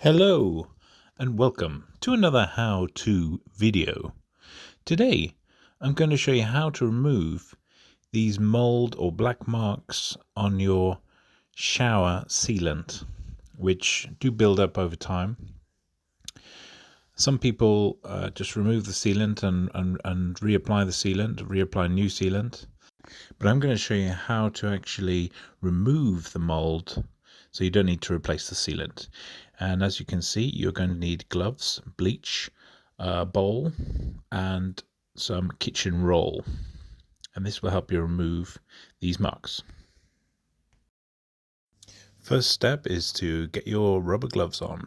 Hello and welcome to another how-to video. Today I'm going to show you how to remove these mold or black marks on your shower sealant, which do build up over time. Some people just remove the sealant and reapply the sealant, reapply new sealant. But I'm going to show you how to actually remove the mold so you don't need to replace the sealant. And as you can see, you're going to need gloves, bleach, a bowl and some kitchen roll. And this will help you remove these marks. First step is to get your rubber gloves on.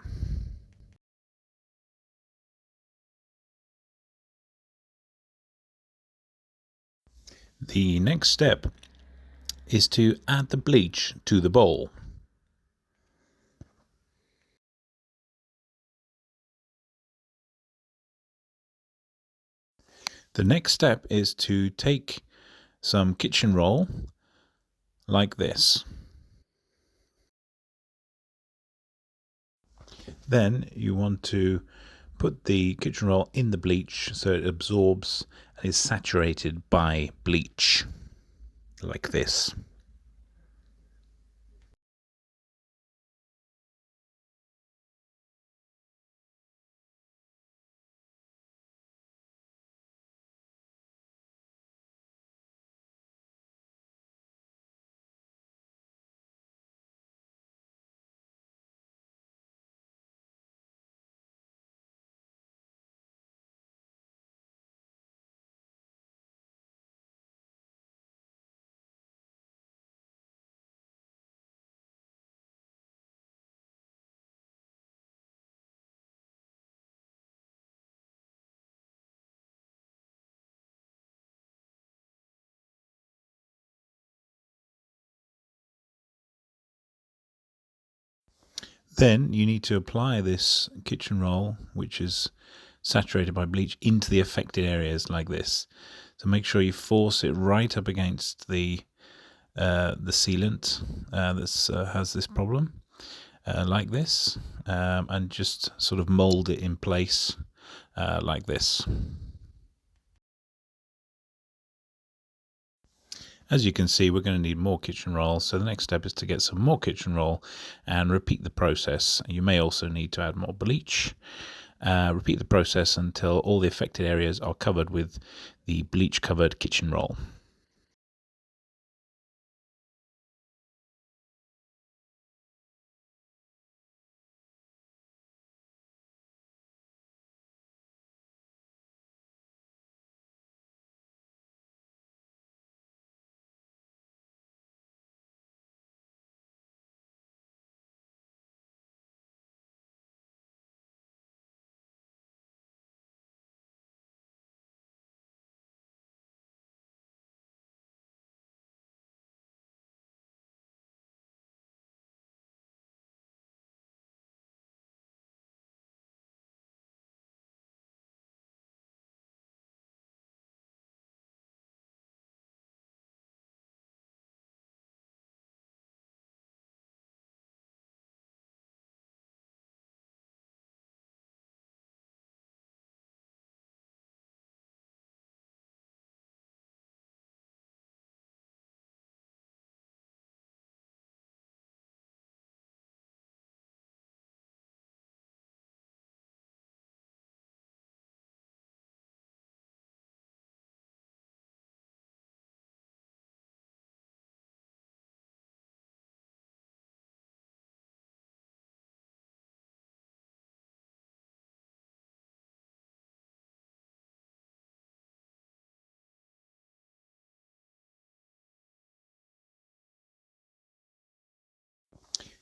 The next step is to add the bleach to the bowl. The next step is to take some kitchen roll like this. Then you want to put the kitchen roll in the bleach so it absorbs and is saturated by bleach like this. Then you need to apply this kitchen roll, which is saturated by bleach, into the affected areas like this. So make sure you force it right up against the sealant that has this problem, like this, and just sort of mold it in place like this. As you can see, we're going to need more kitchen roll, so the next step is to get some more kitchen roll and repeat the process. You may also need to add more bleach. Repeat the process until all the affected areas are covered with the bleach covered kitchen roll.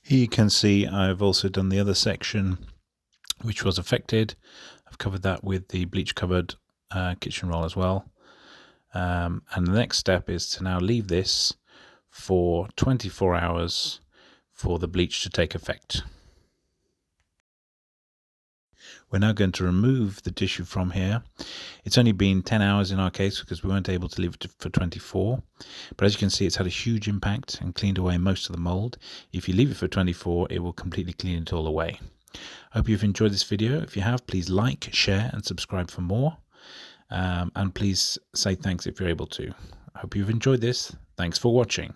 Here you can see I've also done the other section which was affected. I've covered that with the bleach covered kitchen roll as well. And the next step is to now leave this for 24 hours for the bleach to take effect. We're now going to remove the tissue from here. It's only been 10 hours in our case because we weren't able to leave it for 24. But as you can see, it's had a huge impact and cleaned away most of the mold. If you leave it for 24, it will completely clean it all away. I hope you've enjoyed this video. If you have, please like, share and subscribe for more. And please say thanks if you're able to. I hope you've enjoyed this. Thanks for watching.